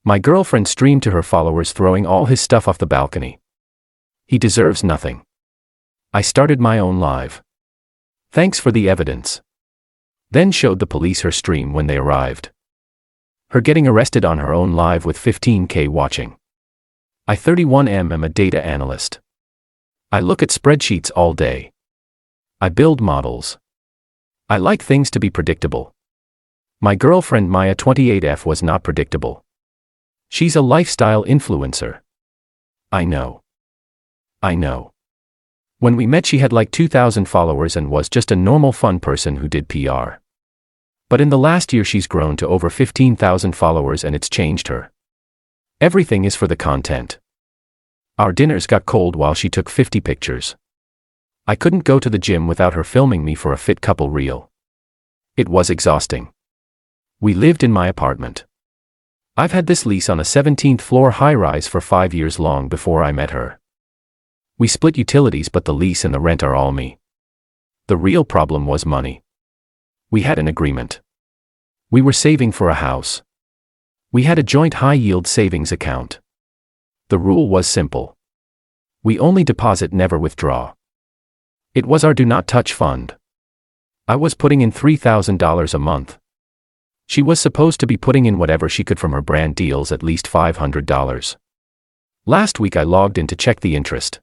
My girlfriend streamed to her followers throwing all his stuff off the balcony. He deserves nothing. I started my own live. Thanks for the evidence. Then showed the police her stream when they arrived. Her getting arrested on her own live with 15K watching. I 31M am a data analyst. I look at spreadsheets all day. I build models. I like things to be predictable. My girlfriend Maya 28F was not predictable. She's a lifestyle influencer. I know. When we met she had like 2,000 followers and was just a normal fun person who did PR. But in the last year she's grown to over 15,000 followers and it's changed her. Everything is for the content. Our dinners got cold while she took 50 pictures. I couldn't go to the gym without her filming me for a fit couple reel. It was exhausting. We lived in my apartment. I've had this lease on a 17th floor high-rise for 5 years long before I met her. We split utilities but the lease and the rent are all me. The real problem was money. We had an agreement. We were saving for a house. We had a joint high-yield savings account. The rule was simple. We only deposit, never withdraw. It was our do not touch fund. I was putting in $3,000 a month. She was supposed to be putting in whatever she could from her brand deals, at least $500. Last week I logged in to check the interest.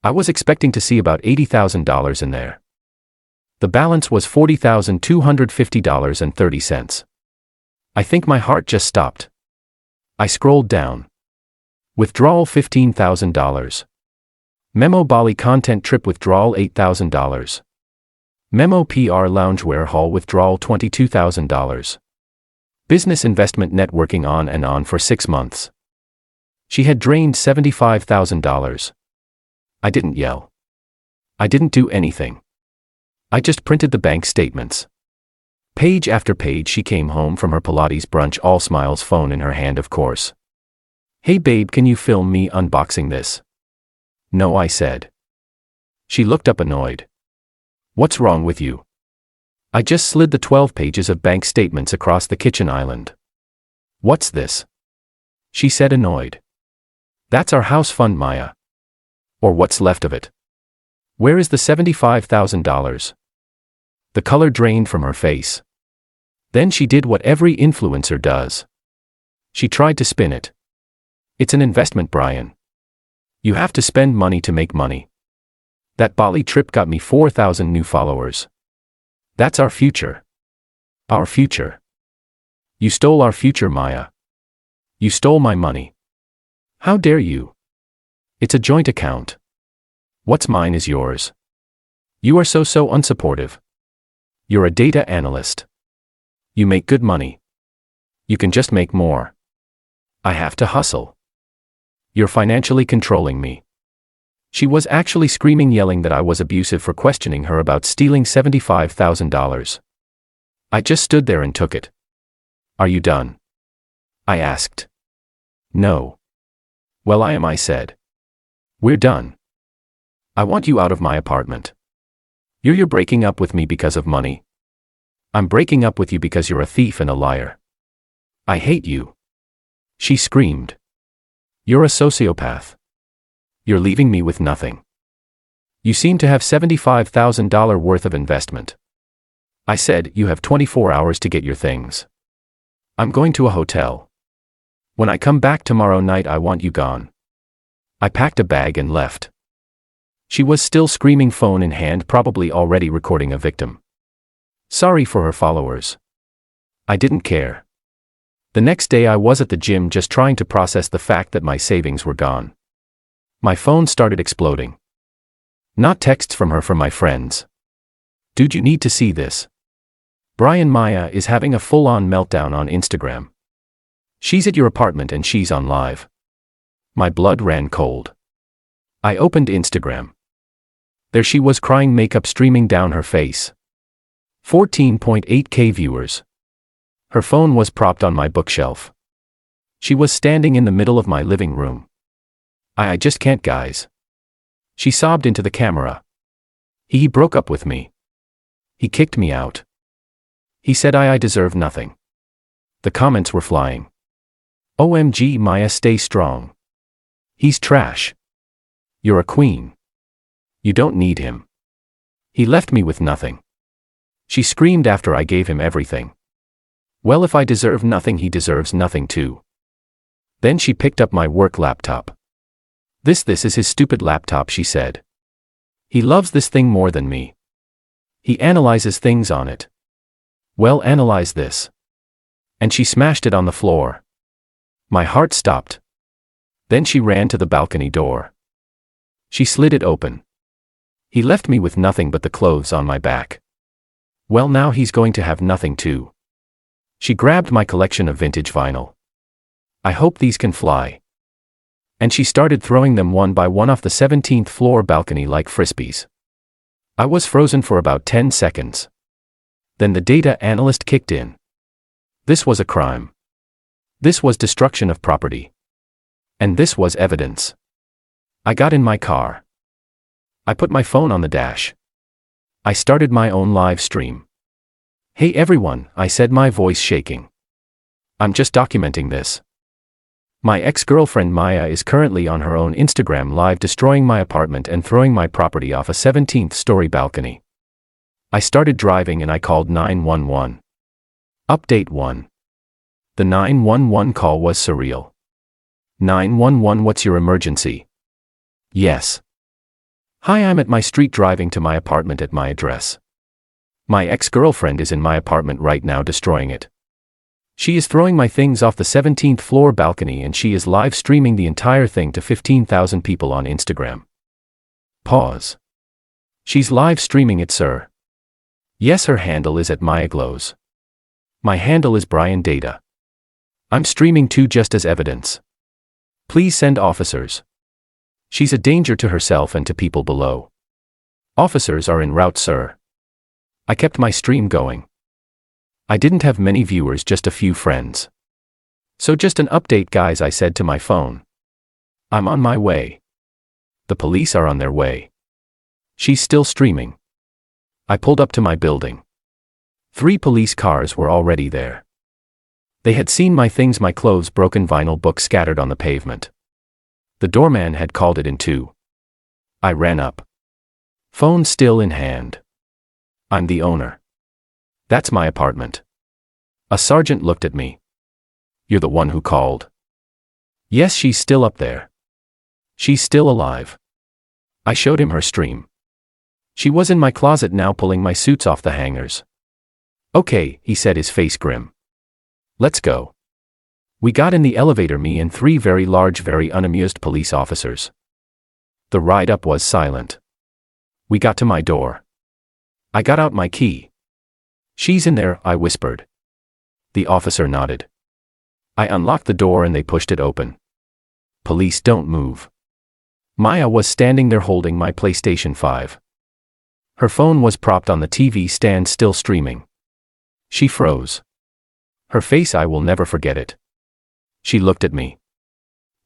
I was expecting to see about $80,000 in there. The balance was $40,250.30. I think my heart just stopped. I scrolled down. Withdrawal $15,000. Memo Bali content trip withdrawal $8,000. Memo PR loungewear haul withdrawal $22,000. Business investment networking on and on for 6 months. She had drained $75,000. I didn't yell. I didn't do anything. I just printed the bank statements. Page after page. She came home from her Pilates brunch, all smiles, phone in her hand of course. Hey babe, can you film me unboxing this? No, I said. She looked up annoyed. What's wrong with you? I just slid the 12 pages of bank statements across the kitchen island. What's this? She said annoyed. That's our house fund, Maya. Or what's left of it. Where is the $75,000? The color drained from her face. Then she did what every influencer does. She tried to spin it. It's an investment, Brian. You have to spend money to make money. That Bali trip got me 4,000 new followers. That's our future. Our future. You stole our future, Maya. You stole my money. How dare you? It's a joint account. What's mine is yours. You are so unsupportive. You're a data analyst. You make good money. You can just make more. I have to hustle. You're financially controlling me. She was actually screaming, yelling that I was abusive for questioning her about stealing $75,000. I just stood there and took it. Are you done? I asked. No. Well, I am, I said. We're done. I want you out of my apartment. You're breaking up with me because of money. I'm breaking up with you because you're a thief and a liar. I hate you. She screamed. You're a sociopath. You're leaving me with nothing. You seem to have $75,000 worth of investment. I said, you have 24 hours to get your things. I'm going to a hotel. When I come back tomorrow night, I want you gone. I packed a bag and left. She was still screaming, phone in hand, probably already recording a victim. Sorry for her followers. I didn't care. The next day I was at the gym just trying to process the fact that my savings were gone. My phone started exploding. Not texts from her, from my friends. Dude, you need to see this. Brian, Maya is having a full-on meltdown on Instagram. She's at your apartment and she's on live. My blood ran cold. I opened Instagram. There she was, crying, makeup streaming down her face. 14.8K viewers. Her phone was propped on my bookshelf. She was standing in the middle of my living room. I just can't, guys. She sobbed into the camera. He broke up with me. He kicked me out. He said I deserve nothing. The comments were flying. OMG Maya, stay strong. He's trash. You're a queen. You don't need him. He left me with nothing. She screamed after I gave him everything. Well, if I deserve nothing, he deserves nothing too. Then she picked up my work laptop. This is his stupid laptop, she said. He loves this thing more than me. He analyzes things on it. Well, analyze this. And she smashed it on the floor. My heart stopped. Then she ran to the balcony door. She slid it open. He left me with nothing but the clothes on my back. Well, now he's going to have nothing too. She grabbed my collection of vintage vinyl. I hope these can fly. And she started throwing them one by one off the 17th floor balcony like frisbees. I was frozen for about 10 seconds. Then the data analyst kicked in. This was a crime. This was destruction of property. And this was evidence. I got in my car. I put my phone on the dash. I started my own live stream. Hey everyone, I said, my voice shaking. I'm just documenting this. My ex-girlfriend Maya is currently on her own Instagram live destroying my apartment and throwing my property off a 17th story balcony. I started driving and I called 911. Update 1. The 911 call was surreal. 911, what's your emergency? Yes. Hi, I'm at my street driving to my apartment at my address. My ex-girlfriend is in my apartment right now destroying it. She is throwing my things off the 17th floor balcony and she is live streaming the entire thing to 15,000 people on Instagram. Pause. She's live streaming it, sir. Yes, her handle is at Maya Glows. My handle is Brian Data. I'm streaming too, just as evidence. Please send officers. She's a danger to herself and to people below. Officers are en route, sir. I kept my stream going. I didn't have many viewers, just a few friends. So just an update, guys, I said to my phone. I'm on my way. The police are on their way. She's still streaming. I pulled up to my building. 3 police cars were already there. They had seen my things, my clothes, broken vinyl, books scattered on the pavement. The doorman had called it in too. I ran up. Phone still in hand. I'm the owner. That's my apartment. A sergeant looked at me. You're the one who called? Yes, she's still up there. She's still alive. I showed him her stream. She was in my closet now, pulling my suits off the hangers. Okay, he said, his face grim. Let's go. We got in the elevator, me and 3 very large, very unamused police officers. The ride up was silent. We got to my door. I got out my key. She's in there, I whispered. The officer nodded. I unlocked the door and they pushed it open. Police, don't move. Maya was standing there holding my PlayStation 5. Her phone was propped on the TV stand, still streaming. She froze. Her face, I will never forget it. She looked at me.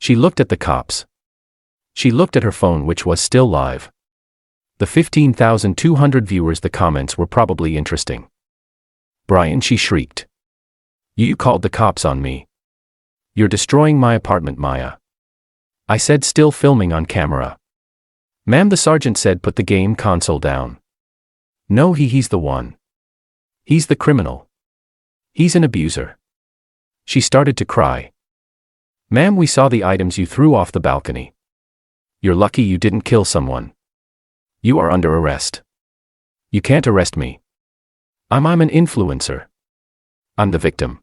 She looked at the cops. She looked at her phone, which was still live. The 15,200 viewers, the comments were probably interesting. Brian, she shrieked. You called the cops on me. You're destroying my apartment, Maya. I said, still filming on camera. Ma'am, the sergeant said, put the game console down. No, he's the one. He's the criminal. He's an abuser. She started to cry. Ma'am, we saw the items you threw off the balcony. You're lucky you didn't kill someone. You are under arrest. You can't arrest me. I'm an influencer. I'm the victim.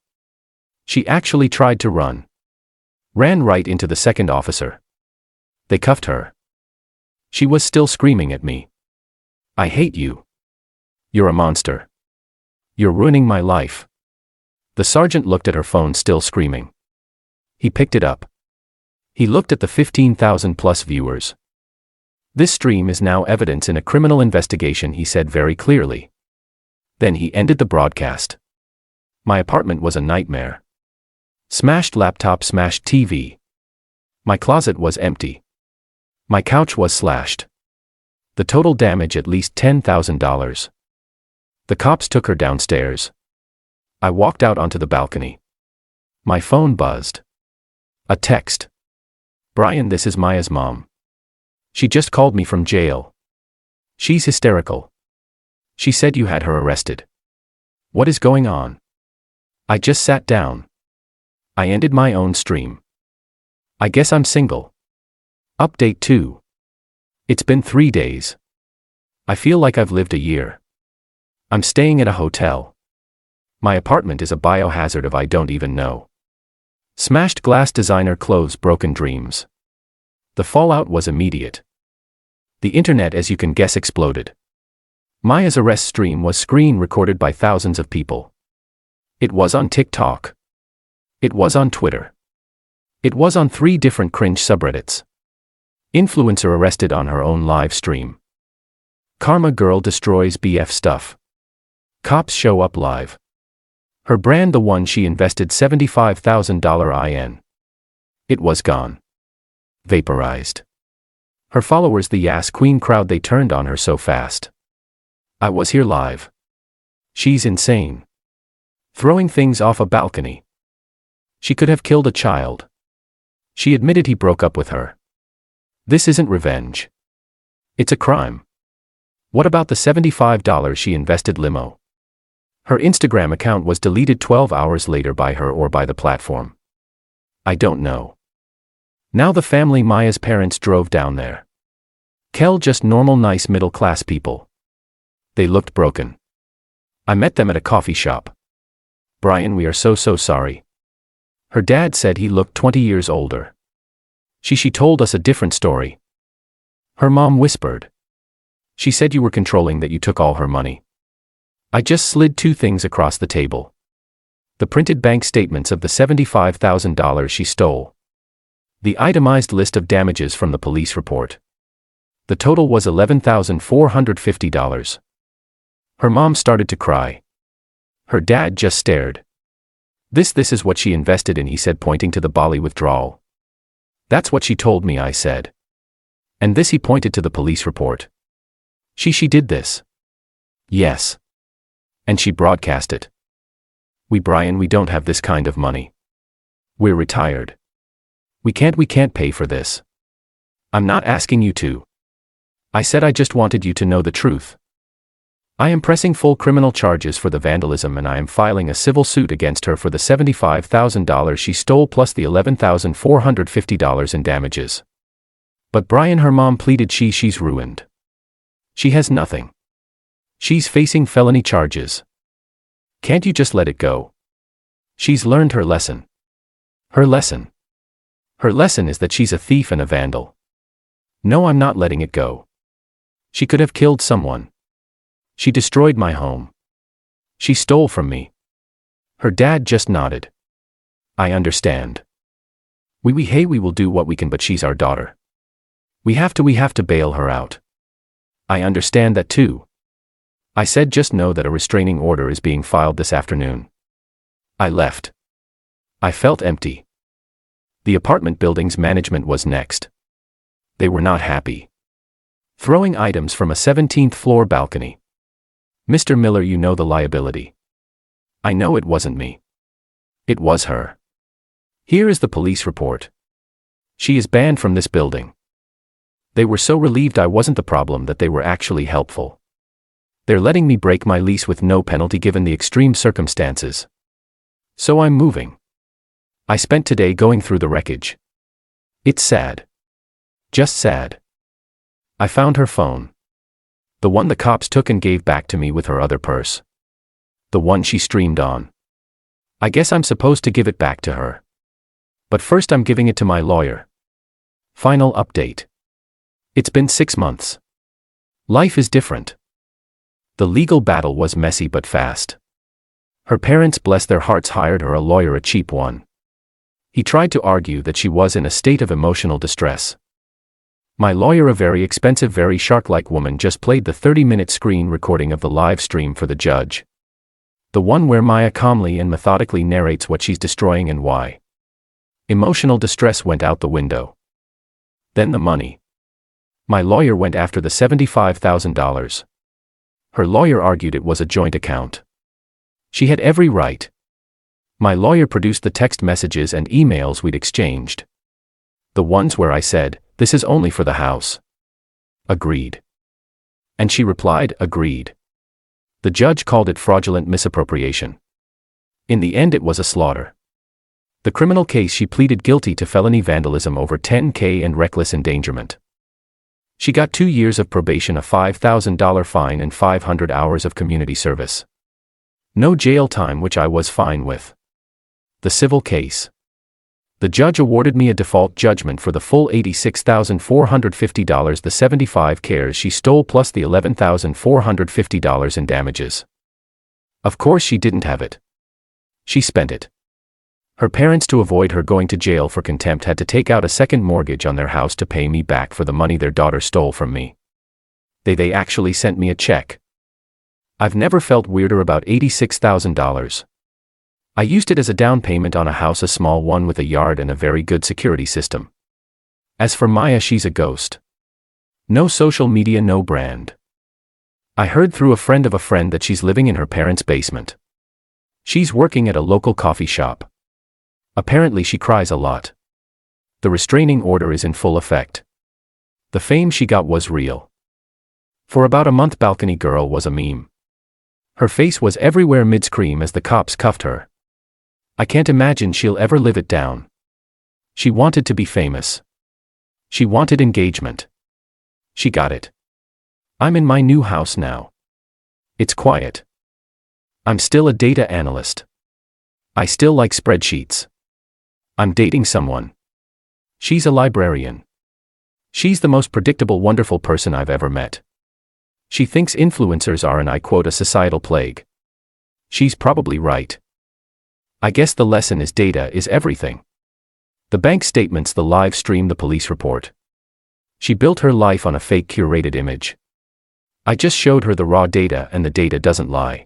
She actually tried to run. Ran right into the second officer. They cuffed her. She was still screaming at me. I hate you. You're a monster. You're ruining my life. The sergeant looked at her phone, still screaming. He picked it up. He looked at the 15,000 plus viewers. This stream is now evidence in a criminal investigation, he said very clearly. Then he ended the broadcast. My apartment was a nightmare. Smashed laptop, smashed TV. My closet was empty. My couch was slashed. The total damage at least $10,000. The cops took her downstairs. I walked out onto the balcony. My phone buzzed. A text. Brian, this is Maya's mom. She just called me from jail. She's hysterical. She said you had her arrested. What is going on? I just sat down. I ended my own stream. I guess I'm single. Update 2. It's been 3 days. I feel like I've lived a year. I'm staying at a hotel. My apartment is a biohazard of I don't even know. Smashed glass, designer clothes, broken dreams. The fallout was immediate. The internet, as you can guess, exploded. Maya's arrest stream was screen recorded by thousands of people. It was on TikTok. It was on Twitter. It was on 3 different cringe subreddits. Influencer arrested on her own live stream. Karma girl destroys BF stuff. Cops show up live. Her brand, the one she invested $75,000 in. It was gone. Vaporized. Her followers, the Yas Queen crowd, they turned on her so fast. I was here live. She's insane. Throwing things off a balcony. She could have killed a child. She admitted he broke up with her. This isn't revenge. It's a crime. What about the $75 she invested? Limo. Her Instagram account was deleted 12 hours later by her or by the platform. I don't know. Now the family, Maya's parents, drove down there. Kel, just normal, nice, middle-class people. They looked broken. I met them at a coffee shop. Brian, we are so sorry. Her dad said he looked 20 years older. She told us a different story. Her mom whispered. She said you were controlling, that you took all her money. I just slid 2 things across the table. The printed bank statements of the $75,000 she stole. The itemized list of damages from the police report. The total was $11,450. Her mom started to cry. Her dad just stared. This is what she invested in, he said, pointing to the Bali withdrawal. That's what she told me, I said. And this, he pointed to the police report. She did this. Yes. And she broadcast it. Brian, we don't have this kind of money. We're retired. We can't pay for this. I'm not asking you to. I said I just wanted you to know the truth. I am pressing full criminal charges for the vandalism, and I am filing a civil suit against her for the $75,000 she stole plus the $11,450 in damages. But Brian, her mom pleaded, she's ruined. She has nothing. She's facing felony charges. Can't you just let it go? She's learned her lesson. Her lesson. Her lesson is that she's a thief and a vandal. No, I'm not letting it go. She could have killed someone. She destroyed my home. She stole from me. Her dad just nodded. I understand. We will do what we can, but she's our daughter. We have to bail her out. I understand that too. I said, just know that a restraining order is being filed this afternoon. I left. I felt empty. The apartment building's management was next. They were not happy. Throwing items from a 17th floor balcony. Mr. Miller, you know the liability. I know it wasn't me. It was her. Here is the police report. She is banned from this building. They were so relieved I wasn't the problem that they were actually helpful. They're letting me break my lease with no penalty given the extreme circumstances. So I'm moving. I spent today going through the wreckage. It's sad. Just sad. I found her phone. The one the cops took and gave back to me with her other purse. The one she streamed on. I guess I'm supposed to give it back to her. But first I'm giving it to my lawyer. Final update. It's been 6 months. Life is different. The legal battle was messy but fast. Her parents, bless their hearts, hired her a lawyer, a cheap one. He tried to argue that she was in a state of emotional distress. My lawyer, a very expensive, very shark-like woman, just played the 30-minute screen recording of the live stream for the judge. The one where Maya calmly and methodically narrates what she's destroying and why. Emotional distress went out the window. Then the money. My lawyer went after the $75,000. Her lawyer argued it was a joint account. She had every right. My lawyer produced the text messages and emails we'd exchanged. The ones where I said, "This is only for the house." Agreed. And she replied, "Agreed." The judge called it fraudulent misappropriation. In the end, it was a slaughter. The criminal case, she pleaded guilty to felony vandalism over $10,000 and reckless endangerment. She got 2 years of probation, a $5,000 fine, and 500 hours of community service. No jail time, which I was fine with. The civil case. The judge awarded me a default judgment for the full $86,450, the 75 cares she stole plus the $11,450 in damages. Of course she didn't have it. She spent it. Her parents, to avoid her going to jail for contempt, had to take out a second mortgage on their house to pay me back for the money their daughter stole from me. They actually sent me a check. I've never felt weirder about $86,000. I used it as a down payment on a house, a small one with a yard and a very good security system. As for Maya, she's a ghost. No social media, no brand. I heard through a friend of a friend that she's living in her parents' basement. She's working at a local coffee shop. Apparently she cries a lot. The restraining order is in full effect. The fame she got was real. For about a month, Balcony Girl was a meme. Her face was everywhere mid-scream as the cops cuffed her. I can't imagine she'll ever live it down. She wanted to be famous. She wanted engagement. She got it. I'm in my new house now. It's quiet. I'm still a data analyst. I still like spreadsheets. I'm dating someone. She's a librarian. She's the most predictable, wonderful person I've ever met. She thinks influencers are, and I quote, a societal plague. She's probably right. I guess the lesson is data is everything. The bank statements, the live stream, the police report. She built her life on a fake curated image. I just showed her the raw data, and the data doesn't lie.